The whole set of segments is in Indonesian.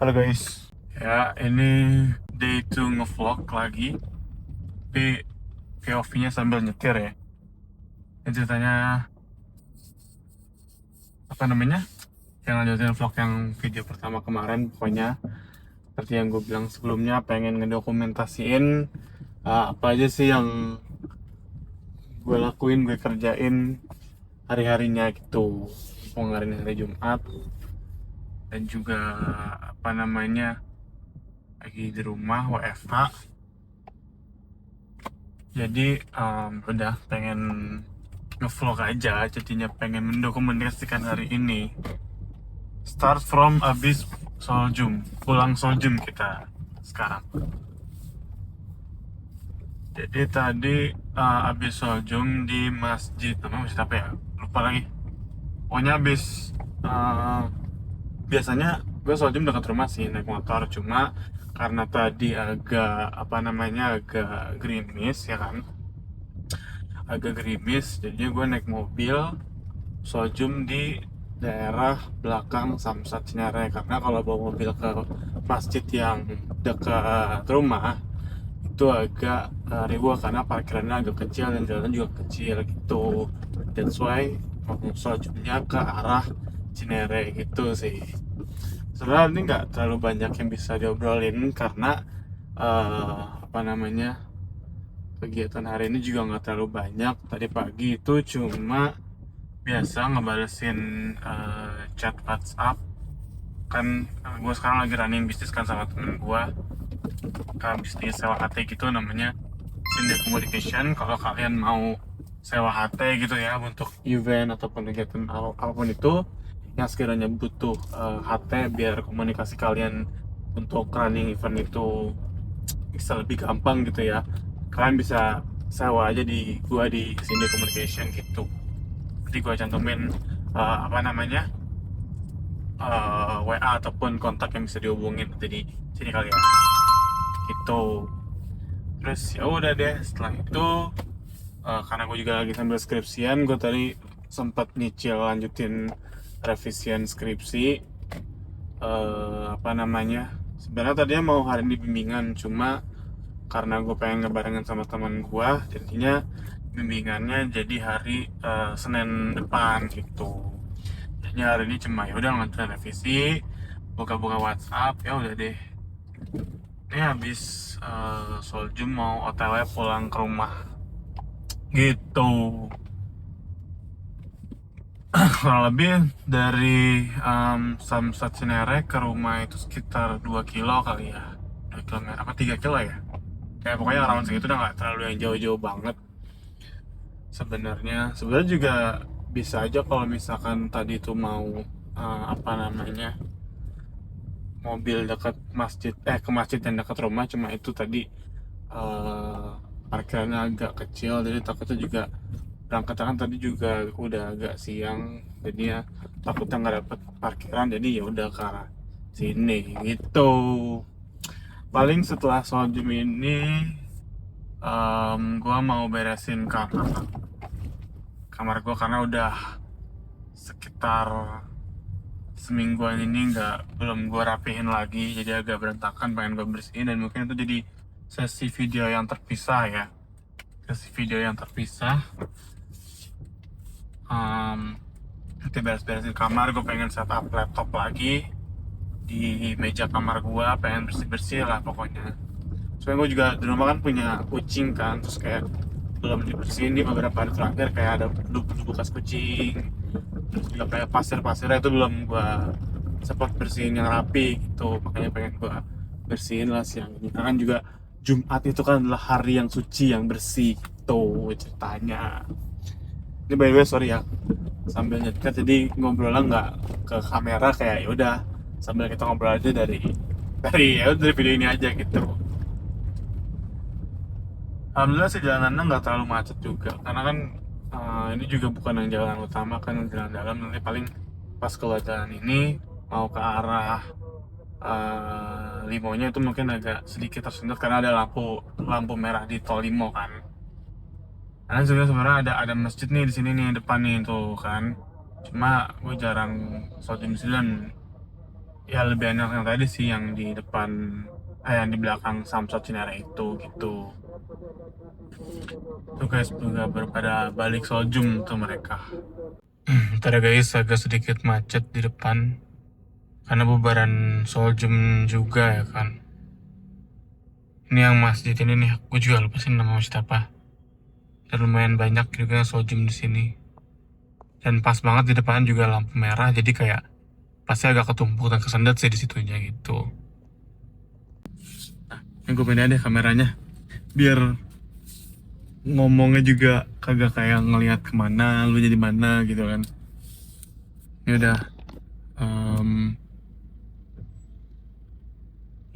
Halo guys, ya ini day 2 ngevlog lagi, tapi POV-nya sambil nyetir ya. Ini ceritanya apa namanya? Yang lanjutin vlog yang video pertama kemarin, pokoknya seperti yang gue bilang sebelumnya, pengen ngedokumentasiin apa aja sih yang gue lakuin, gue kerjain hari-harinya gitu. Hari hari Jumat dan juga apa namanya lagi di rumah WFH. Jadi udah pengen ngevlog aja, jadinya pengen mendokumentasikan hari ini. Start from abis Soljum, pulang Soljum kita sekarang. Jadi tadi abis Soljum di masjid, namanya masjid apa ya? Lupa lagi. Pokoknya abis biasanya gue Soljum dekat rumah sih naik motor, cuma karena tadi agak apa namanya agak gerimis ya kan, agak gerimis, jadinya gue naik mobil Soljum di daerah belakang Samsat Cinere, karena kalau bawa mobil ke masjid yang dekat rumah itu agak riwah karena parkirannya agak kecil dan jalan juga kecil gitu. That's why mau Soljumnya ke arah Cinere gitu sih. Sebenarnya ini nggak terlalu banyak yang bisa diobrolin karena apa namanya, kegiatan hari ini juga nggak terlalu banyak. Tadi pagi itu cuma biasa ngebalesin chat WhatsApp kan. Gue sekarang lagi running bisnis kan sama temen gue, kan bisnis sewa HT gitu namanya, Sinde Communication. Kalau kalian mau sewa HT gitu ya untuk event ataupun kegiatan apapun itu yang sekiranya butuh HT biar komunikasi kalian untuk running event itu bisa lebih gampang gitu ya, kalian bisa sewa aja di gua di Sinde Communication gitu. Jadi gua cantumin apa namanya WA ataupun kontak yang bisa dihubungin di sini kali ya gitu. Terus ya udah deh, setelah itu karena gue juga lagi sambil skripsian, gue tadi sempat nyicil lanjutin revisian skripsi. Apa namanya, sebenarnya tadinya mau hari ini bimbingan, cuma karena gue pengen ngebarengan sama teman gue, jadinya bimbingannya jadi hari Senin depan gitu. Jadinya hari ini cuma ya udah nganterin revisi, buka-buka WhatsApp, ya udah deh. Ini habis Soljum mau OTW pulang ke rumah gitu. Kurang lebih dari Samsat Cinere ke rumah itu sekitar 2 kilo kali ya, 2 kilometer apa 3 kilo ya, kayak pokoknya around segitu, udah nggak terlalu yang jauh-jauh banget. Sebenarnya juga bisa aja kalau misalkan tadi itu mau apa namanya mobil dekat masjid, ke masjid yang dekat rumah, cuma itu tadi eh, parkirannya agak kecil, jadi takutnya juga berangkat kan tadi juga udah agak siang, jadinya takutnya nggak dapet parkiran, jadi ya udah ke arah sini gitu. Paling setelah sholat Jumat ini gua mau beresin kamar gua karena udah sekitar semingguan ini belum gue rapihin lagi, jadi agak berantakan, pengen gue bersihin. Dan mungkin itu jadi sesi video yang terpisah ya, sesi video yang terpisah. Nanti beres-beresin kamar, gue pengen setup laptop lagi di meja kamar gue, pengen bersih-bersih lah pokoknya. Soalnya gue juga di rumah kan punya kucing kan, terus kayak belum dibersihin di beberapa hari terakhir, kayak ada bekas kucing, terus juga kayak pasir-pasirnya itu belum gue sempat bersihin yang rapi gitu. Makanya pengen gue bersihin lah siang ini, karena kan juga Jumat itu kan adalah hari yang suci, yang bersih gitu ceritanya. Ini by the way sorry ya, sambil nyetir jadi ngobrolnya nggak ke kamera, kayak ya udah sambil kita ngobrol aja dari video ini aja gitu. Alhamdulillah sih jalanannya nggak terlalu macet juga, karena kan ini juga bukan yang jalan utama kan, yang jalan dalam. Nanti paling pas keluar jalan ini mau ke arah Limonya itu mungkin agak sedikit tersendat karena ada lampu lampu merah di tol Limo kan. Karena juga sebenarnya ada masjid nih di sini nih depan nih tuh kan. Cuma gue jarang sholat di masjid, dan ya lebih enak yang tadi sih, yang di depan, yang di belakang Samsat Cinere itu gitu. Tuh guys, juga pada balik Soljum tuh mereka. Ntar ya guys, agak sedikit macet di depan karena bubaran Soljum juga ya kan. Ini yang masjid ini nih, aku juga lupa sih nama masjid apa. Dan lumayan banyak juga Soljum di sini. Dan pas banget di depan juga lampu merah, jadi kayak pasti agak ketumpuk dan kesendat sih di situnya gitu. Nah, ini gue pindahin deh kameranya, biar ngomongnya juga kagak kayak ngelihat kemana, lu jadi mana gitu kan. Ini udah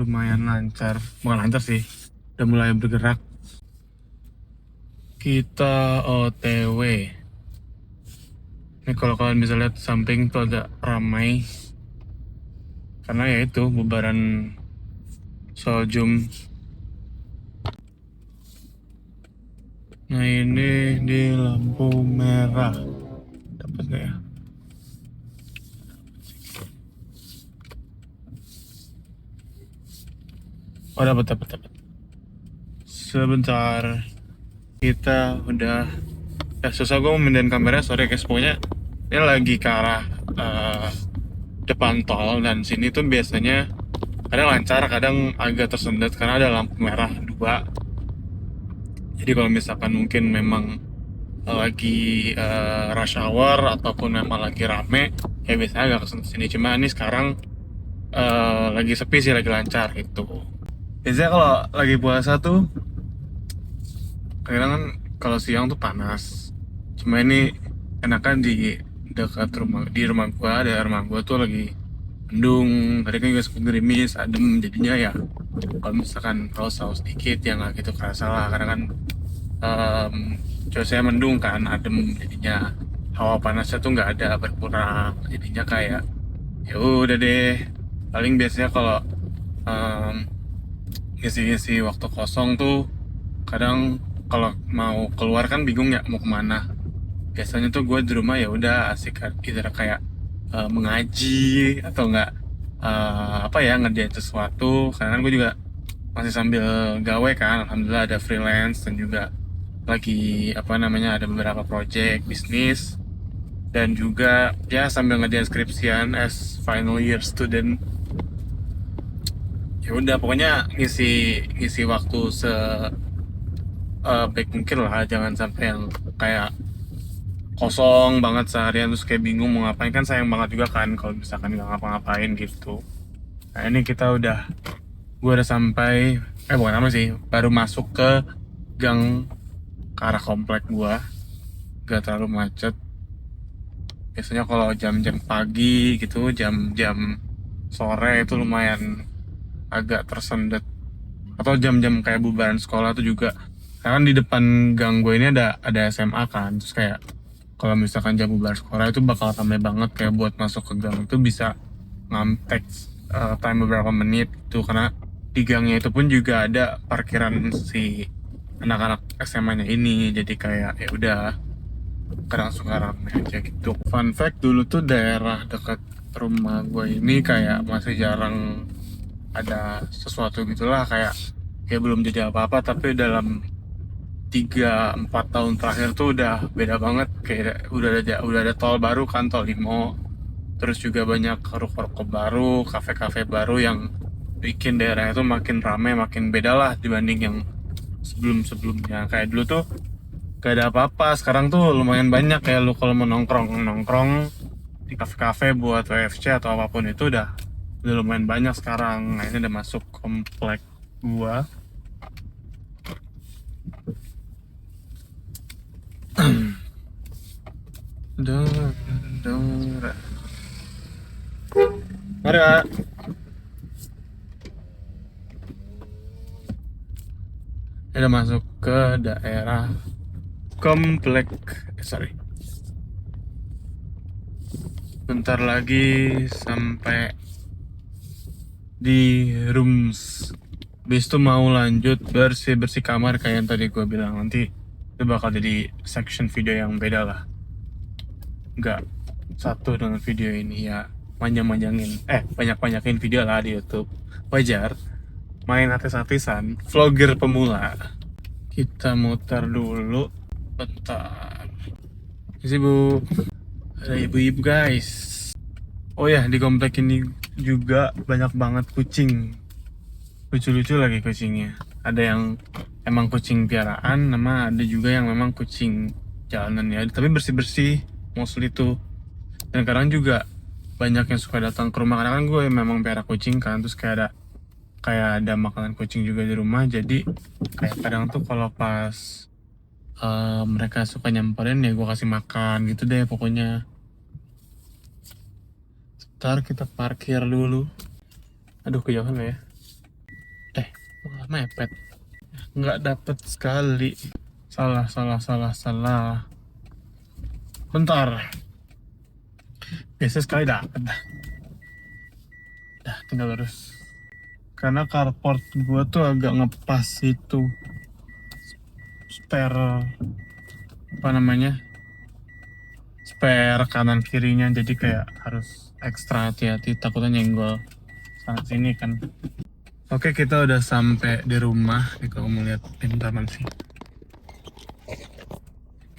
lumayan lancar, bukan lancar sih, udah mulai bergerak. Kita OTW. Ini kalau kalian bisa lihat samping tuh agak ramai karena ya itu bubaran Soljum. Nah ini di lampu merah, dapat nggak ya? Oh dapat. Sebentar, kita udah. Ya susah gue memindahin kamera, sorry guys. Pokoknya ini lagi ke arah depan tol, dan sini tuh biasanya kadang lancar, kadang agak tersendat karena ada lampu merah 2. Jadi kalau misalkan mungkin memang lagi rush hour ataupun memang lagi rame, ya biasanya agak kesendat sini. Cuma ini sekarang lagi sepi sih, lagi lancar gitu. Biasanya kalau lagi puasa tuh kadang kan kalau siang tuh panas. Cuma ini enakan di dekat rumah, di rumah gua, ada rumah gua tuh lagi mendung. Tadi kan juga sempet gerimis, adem, jadinya ya kalau misalkan saus sedikit ya nggak gitu kerasa lah, karena kan cuacanya mendung kan, adem, jadinya hawa panasnya tuh nggak ada, berkurang, jadinya kayak ya udah deh. Paling biasanya kalau ngisi-ngisi waktu kosong tuh kadang kalau mau keluar kan bingung ya mau kemana. Biasanya tuh gue di rumah ya udah asik gitu, kayak mengaji atau enggak apa ya, ngerjain sesuatu, karena kan gue juga masih sambil gawe kan, alhamdulillah ada freelance, dan juga lagi apa namanya ada beberapa project bisnis, dan juga ya sambil ngerjain skripsian as final year student. Ya udah pokoknya ngisi ngisi waktu baik mungkin lah, jangan sampai yang kayak kosong banget seharian terus kayak bingung mau ngapain, kan sayang banget juga kan kalau misalkan nggak ngapa-ngapain gitu. Nah ini gue udah sampai, bukan apa sih, baru masuk ke gang ke arah komplek gue, gak terlalu macet. Biasanya kalau jam-jam pagi gitu, jam-jam sore itu lumayan agak tersendat, atau jam-jam kayak bubaran sekolah tuh juga. Karena kan di depan gang gue ini ada SMA kan, terus kayak kalau misalkan jam bubaran sekolah itu bakal ramai banget, kayak buat masuk ke gang itu bisa ngamtek time beberapa menit tuh, karena di gangnya itu pun juga ada parkiran si anak-anak SMA-nya ini, jadi kayak ya udah kadang suka rame aja gitu. Fun fact, dulu tuh daerah dekat rumah gue ini kayak masih jarang ada sesuatu gitulah, kayak belum jadi apa-apa, tapi dalam 3-4 tahun terakhir tuh udah beda banget. Kayak udah ada tol baru kan, tol Limo, terus juga banyak ruko-ruko baru, kafe-kafe baru yang bikin daerahnya tuh makin ramai, makin beda lah dibanding yang sebelum-sebelumnya. Kayak dulu tuh gak ada apa-apa, sekarang tuh lumayan banyak. Kayak lu kalau mau nongkrong di kafe-kafe buat WFC atau apapun itu udah lumayan banyak sekarang. Nah ini udah masuk komplek gua. Mari kak. Ini udah masuk ke daerah komplek. Bentar lagi sampai di rooms. Habis itu mau lanjut bersih-bersih kamar kayak yang tadi gue bilang. Nanti itu bakal jadi section video yang beda lah, nggak satu dengan video ini ya. banyak-banyakin video lah di YouTube. Wajar, main artis-artisan, vlogger pemula. Kita muter dulu, bentar. Isi bu, ada ibu-ibu guys. Oh ya, di komplek ini juga banyak banget kucing. Lucu-lucu lagi kucingnya. Ada yang emang kucing piaraan, nama ada juga yang memang kucing jalanan ya. Tapi bersih-bersih, mostly tuh. Dan kadang juga banyak yang suka datang ke rumah, karena kan gue memang piara kucing kan, terus kayak ada makanan kucing juga di rumah. Jadi kayak kadang tuh kalau pas mereka suka nyamperin ya gue kasih makan gitu deh pokoknya. Ntar kita parkir dulu. Aduh, kejauhan lah ya. Malah mepet. Nggak dapet sekali. Salah. Bentar. Biasa sekali dapet dah. Tinggal lurus. Karena carport gue tuh agak ngepas itu. Spare kanan kirinya, jadi kayak harus ekstra hati-hati, takutnya nyenggol sana sini kan. Oke, kita udah sampai di rumah. Nih kalau mau lihat pintaman sih.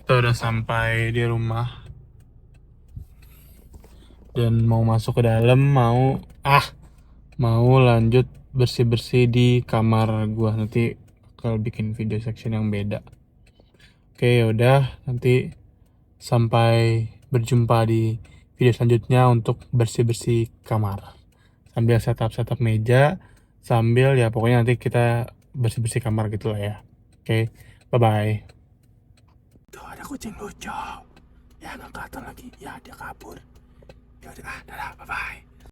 Kita udah sampai di rumah dan mau masuk ke dalam, mau lanjut bersih-bersih di kamar gua. Nanti kalau bikin video section yang beda. Oke, yaudah, nanti sampai berjumpa di video selanjutnya untuk bersih-bersih kamar. Sambil setup meja, sambil ya pokoknya nanti kita bersih-bersih kamar gitu lah ya. Oke, bye-bye. Tuh ada kucing lucu. Ya nggak kelihatan lagi. Ya dia kabur. Ya udah, dadah, bye-bye.